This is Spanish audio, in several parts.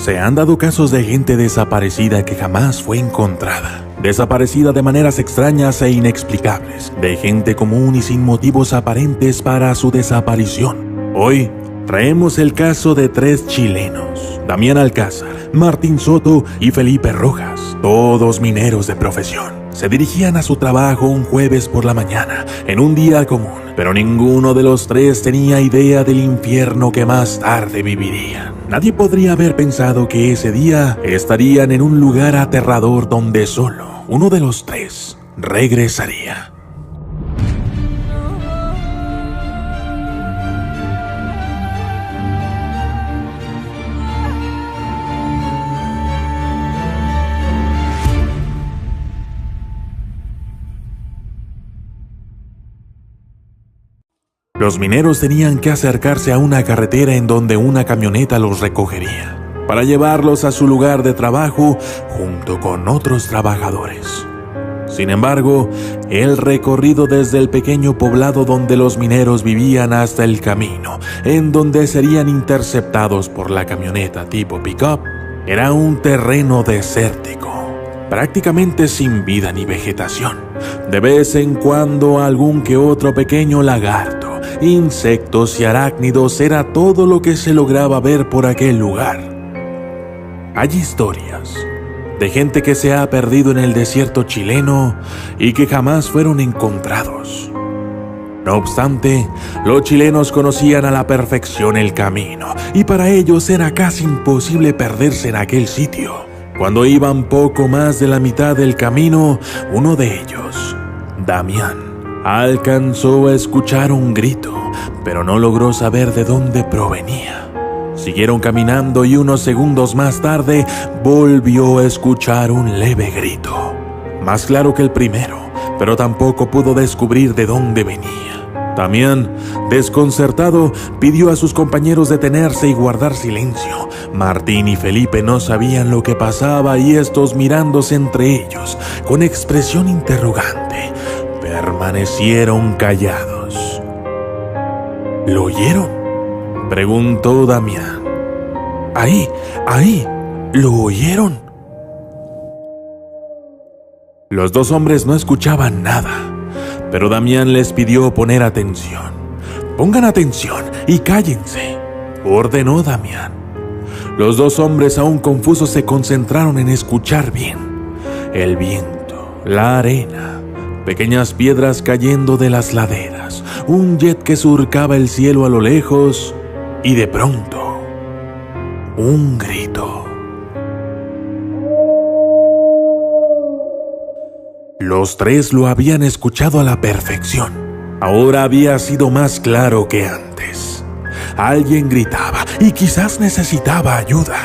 Se han dado casos de gente desaparecida que jamás fue encontrada, desaparecida de maneras extrañas e inexplicables, de gente común y sin motivos aparentes para su desaparición. Hoy traemos el caso de 3 chilenos: Damián Alcázar, Martín Soto y Felipe Rojas, todos mineros de profesión. Se dirigían a su trabajo un jueves por la mañana, en un día común, pero ninguno de los 3 tenía idea del infierno que más tarde vivirían. Nadie podría haber pensado que ese día estarían en un lugar aterrador donde solo uno de los 3 regresaría. Los mineros tenían que acercarse a una carretera en donde una camioneta los recogería para llevarlos a su lugar de trabajo junto con otros trabajadores. Sin embargo, el recorrido desde el pequeño poblado donde los mineros vivían hasta el camino, en donde serían interceptados por la camioneta tipo pick-up, era un terreno desértico, prácticamente sin vida ni vegetación. De vez en cuando algún que otro pequeño lagarto, insectos y arácnidos era todo lo que se lograba ver por aquel lugar. Hay historias de gente que se ha perdido en el desierto chileno y que jamás fueron encontrados. No obstante, los chilenos conocían a la perfección el camino y para ellos era casi imposible perderse en aquel sitio. Cuando iban poco más de la mitad del camino, uno de ellos, Damián, alcanzó a escuchar un grito, pero no logró saber de dónde provenía. Siguieron caminando y unos segundos más tarde volvió a escuchar un leve grito, más claro que el primero, pero tampoco pudo descubrir de dónde venía. Damián, desconcertado, pidió a sus compañeros detenerse y guardar silencio. Martín y Felipe no sabían lo que pasaba y estos, mirándose entre ellos con expresión interrogante, permanecieron callados. ¿Lo oyeron?, preguntó Damián. Ahí, ¿lo oyeron? Los 2 hombres no escuchaban nada, pero Damián les pidió poner atención. Pongan atención y cállense, ordenó Damián. Los 2 hombres, aún confusos, se concentraron en escuchar bien. El viento, la arena, pequeñas piedras cayendo de las laderas, un jet que surcaba el cielo a lo lejos y de pronto, un grito. Los 3 lo habían escuchado a la perfección. Ahora había sido más claro que antes. Alguien gritaba y quizás necesitaba ayuda.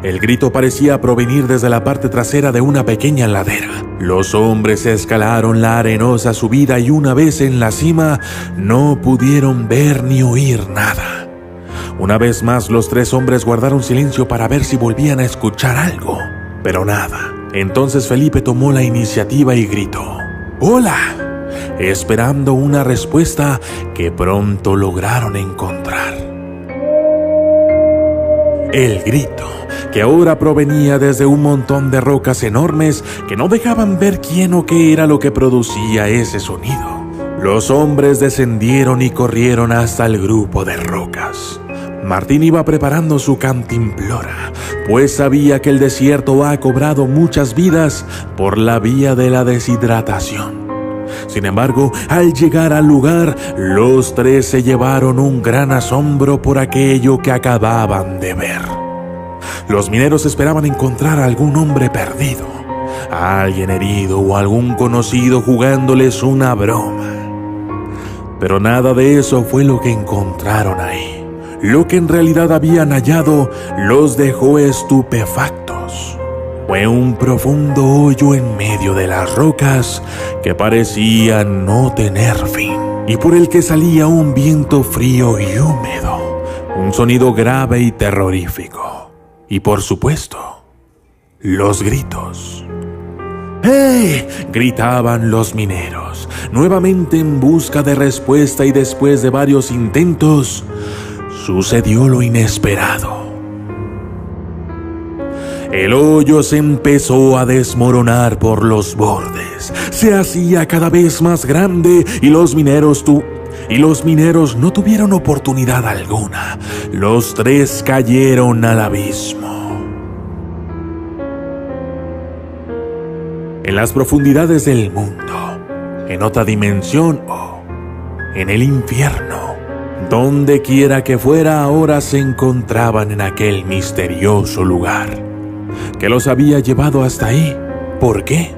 El grito parecía provenir desde la parte trasera de una pequeña ladera. Los hombres escalaron la arenosa subida y una vez en la cima no pudieron ver ni oír nada. Una vez más los 3 hombres guardaron silencio para ver si volvían a escuchar algo, pero nada. Entonces Felipe tomó la iniciativa y gritó: ¡Hola!, esperando una respuesta que pronto lograron encontrar. El grito, que ahora provenía desde un montón de rocas enormes que no dejaban ver quién o qué era lo que producía ese sonido. Los hombres descendieron y corrieron hasta el grupo de rocas. Martín iba preparando su cantimplora, pues sabía que el desierto ha cobrado muchas vidas por la vía de la deshidratación. Sin embargo, al llegar al lugar, los 3 se llevaron un gran asombro por aquello que acababan de ver. Los mineros esperaban encontrar a algún hombre perdido, a alguien herido o algún conocido jugándoles una broma. Pero nada de eso fue lo que encontraron ahí. Lo que en realidad habían hallado los dejó estupefactos. Fue un profundo hoyo en medio de las rocas que parecía no tener fin, y por el que salía un viento frío y húmedo, un sonido grave y terrorífico, y por supuesto, los gritos. ¡Hey!, gritaban los mineros, nuevamente en busca de respuesta, y después de varios intentos, sucedió lo inesperado. el hoyo se empezó a desmoronar por los bordes. Se hacía cada vez más grande y los mineros no tuvieron oportunidad alguna. Los tres cayeron al abismo. En las profundidades del mundo, en otra dimensión o en el infierno, donde quiera que fuera, ahora se encontraban en aquel misterioso lugar que los había llevado hasta ahí. ¿Por qué?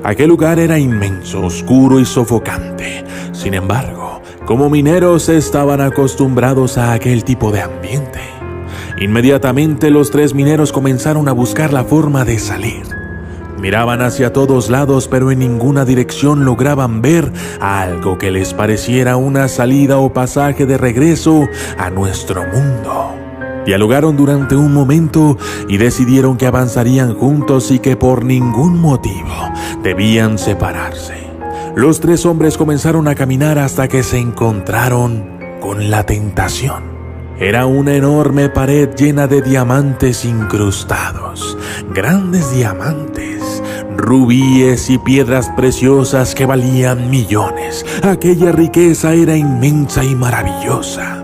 Aquel lugar era inmenso, oscuro y sofocante. Sin embargo, como mineros estaban acostumbrados a aquel tipo de ambiente. Inmediatamente los tres mineros comenzaron a buscar la forma de salir. Miraban hacia todos lados, pero en ninguna dirección lograban ver algo que les pareciera una salida o pasaje de regreso a nuestro mundo. Dialogaron durante un momento y decidieron que avanzarían juntos y que por ningún motivo debían separarse. Los tres hombres comenzaron a caminar hasta que se encontraron con la tentación. Era una enorme pared llena de diamantes incrustados, grandes diamantes, rubíes y piedras preciosas que valían millones. Aquella riqueza era inmensa y maravillosa.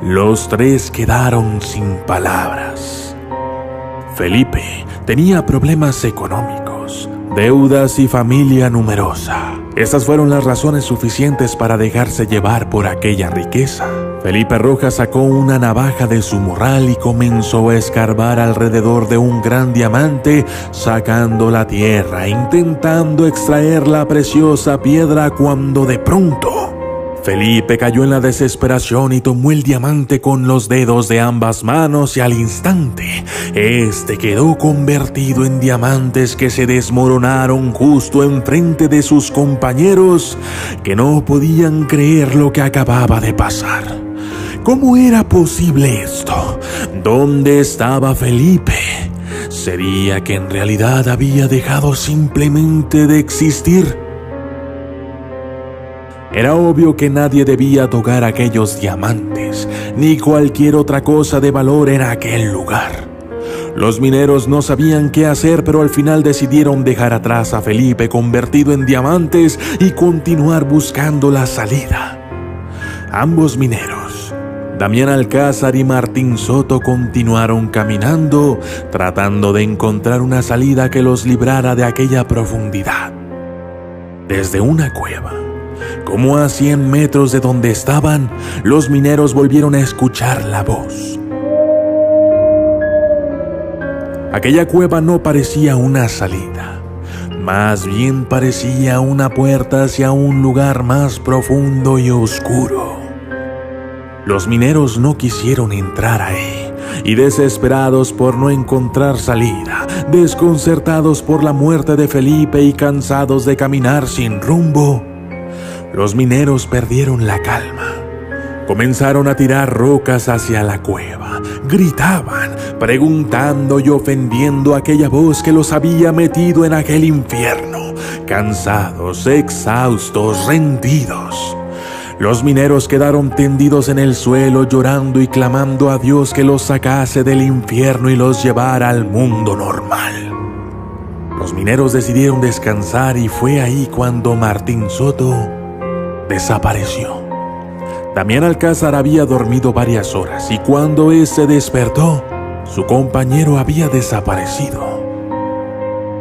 Los tres quedaron sin palabras. Felipe tenía problemas económicos, deudas y familia numerosa. Estas fueron las razones suficientes para dejarse llevar por aquella riqueza. Felipe Rojas sacó una navaja de su morral y comenzó a escarbar alrededor de un gran diamante, sacando la tierra, intentando extraer la preciosa piedra, cuando de pronto Felipe cayó en la desesperación y tomó el diamante con los dedos de ambas manos, y al instante este quedó convertido en diamantes que se desmoronaron justo enfrente de sus compañeros, que no podían creer lo que acababa de pasar. ¿Cómo era posible esto? ¿Dónde estaba Felipe? ¿Sería que en realidad había dejado simplemente de existir? Era obvio que nadie debía tocar aquellos diamantes, ni cualquier otra cosa de valor en aquel lugar. Los mineros no sabían qué hacer, pero al final decidieron dejar atrás a Felipe convertido en diamantes y continuar buscando la salida. Ambos mineros, Damián Alcázar y Martín Soto, continuaron caminando, tratando de encontrar una salida que los librara de aquella profundidad. Desde una cueva, como a 100 metros de donde estaban, los mineros volvieron a escuchar la voz. Aquella cueva no parecía una salida, más bien parecía una puerta hacia un lugar más profundo y oscuro. Los mineros no quisieron entrar ahí, y desesperados por no encontrar salida, desconcertados por la muerte de Felipe y cansados de caminar sin rumbo, los mineros perdieron la calma. Comenzaron a tirar rocas hacia la cueva. Gritaban, preguntando y ofendiendo a aquella voz que los había metido en aquel infierno. Cansados, exhaustos, rendidos, los mineros quedaron tendidos en el suelo, llorando y clamando a Dios que los sacase del infierno y los llevara al mundo normal. Los mineros decidieron descansar, y fue ahí cuando Martín Soto desapareció. Damián Alcázar había dormido varias horas, y cuando éste despertó, su compañero había desaparecido.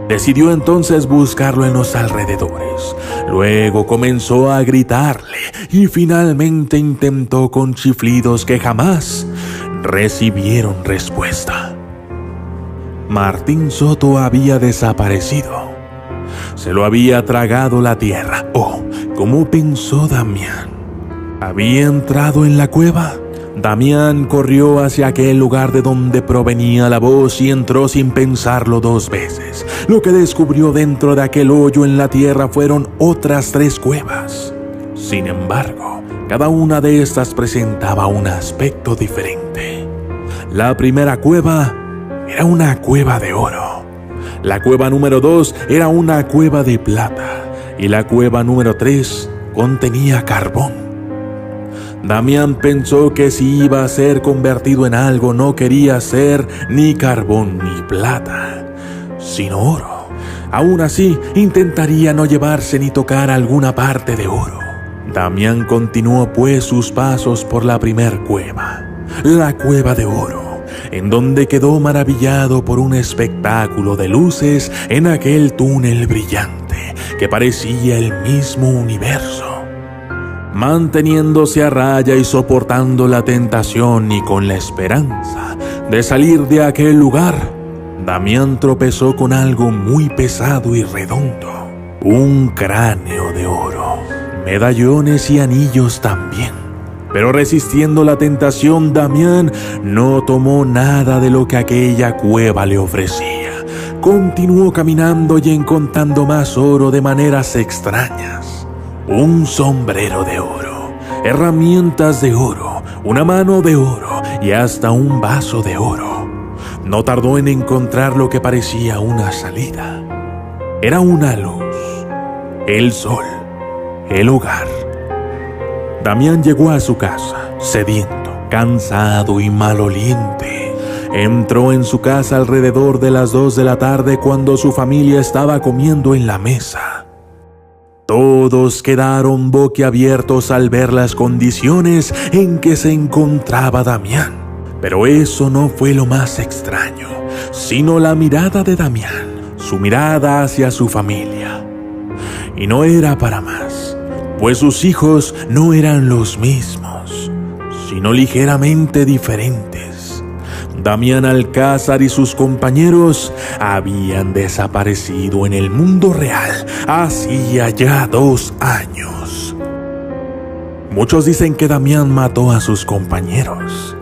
Decidió entonces buscarlo en los alrededores. Luego comenzó a gritarle y finalmente intentó con chiflidos que jamás recibieron respuesta. Martín Soto había desaparecido. Se lo había tragado la tierra. Oh, ¿cómo pensó Damián? ¿Había entrado en la cueva? Damián corrió hacia aquel lugar de donde provenía la voz y entró sin pensarlo 2 veces. Lo que descubrió dentro de aquel hoyo en la tierra fueron otras 3 cuevas. Sin embargo, cada una de estas presentaba un aspecto diferente. La primera cueva era una cueva de oro. La cueva número 2 era una cueva de plata. Y la cueva número 3 contenía carbón. Damián pensó que si iba a ser convertido en algo no quería ser ni carbón ni plata, sino oro. Aún así, intentaría no llevarse ni tocar alguna parte de oro. Damián continuó pues sus pasos por la primer cueva, la cueva de oro, en donde quedó maravillado por un espectáculo de luces en aquel túnel brillante que parecía el mismo universo. Manteniéndose a raya y soportando la tentación y con la esperanza de salir de aquel lugar, Damián tropezó con algo muy pesado y redondo, un cráneo de oro, medallones y anillos también. Pero resistiendo la tentación, Damián no tomó nada de lo que aquella cueva le ofrecía. Continuó caminando y encontrando más oro de maneras extrañas. Un sombrero de oro, herramientas de oro, una mano de oro y hasta un vaso de oro. No tardó en encontrar lo que parecía una salida. Era una luz, el sol, el hogar. Damián llegó a su casa, sediento, cansado y maloliente. Entró en su casa alrededor de las 2 de la tarde cuando su familia estaba comiendo en la mesa. Todos quedaron boquiabiertos al ver las condiciones en que se encontraba Damián. Pero eso no fue lo más extraño, sino la mirada de Damián, su mirada hacia su familia. Y no era para más, pues sus hijos no eran los mismos, sino ligeramente diferentes. Damián Alcázar y sus compañeros habían desaparecido en el mundo real hacía ya 2 años. Muchos dicen que Damián mató a sus compañeros.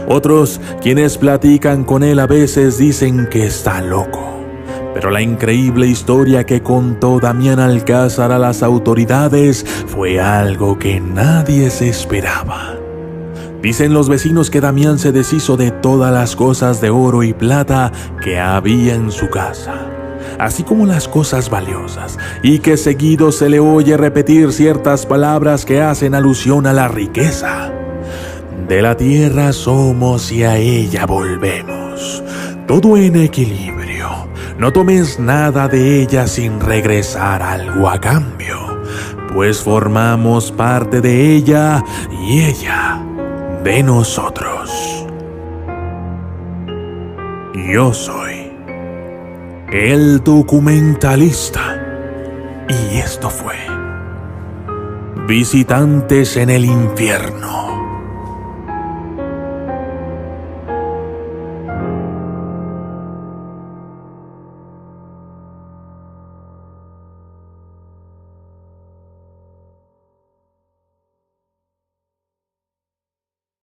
Otros, quienes platican con él a veces, dicen que está loco. Pero la increíble historia que contó Damián Alcázar a las autoridades fue algo que nadie se esperaba. Dicen los vecinos que Damián se deshizo de todas las cosas de oro y plata que había en su casa, así como las cosas valiosas, y que seguido se le oye repetir ciertas palabras que hacen alusión a la riqueza. De la tierra somos y a ella volvemos, todo en equilibrio. No tomes nada de ella sin regresar algo a cambio, pues formamos parte de ella y ella de nosotros. Yo soy el documentalista y esto fue Visitantes en el Infierno.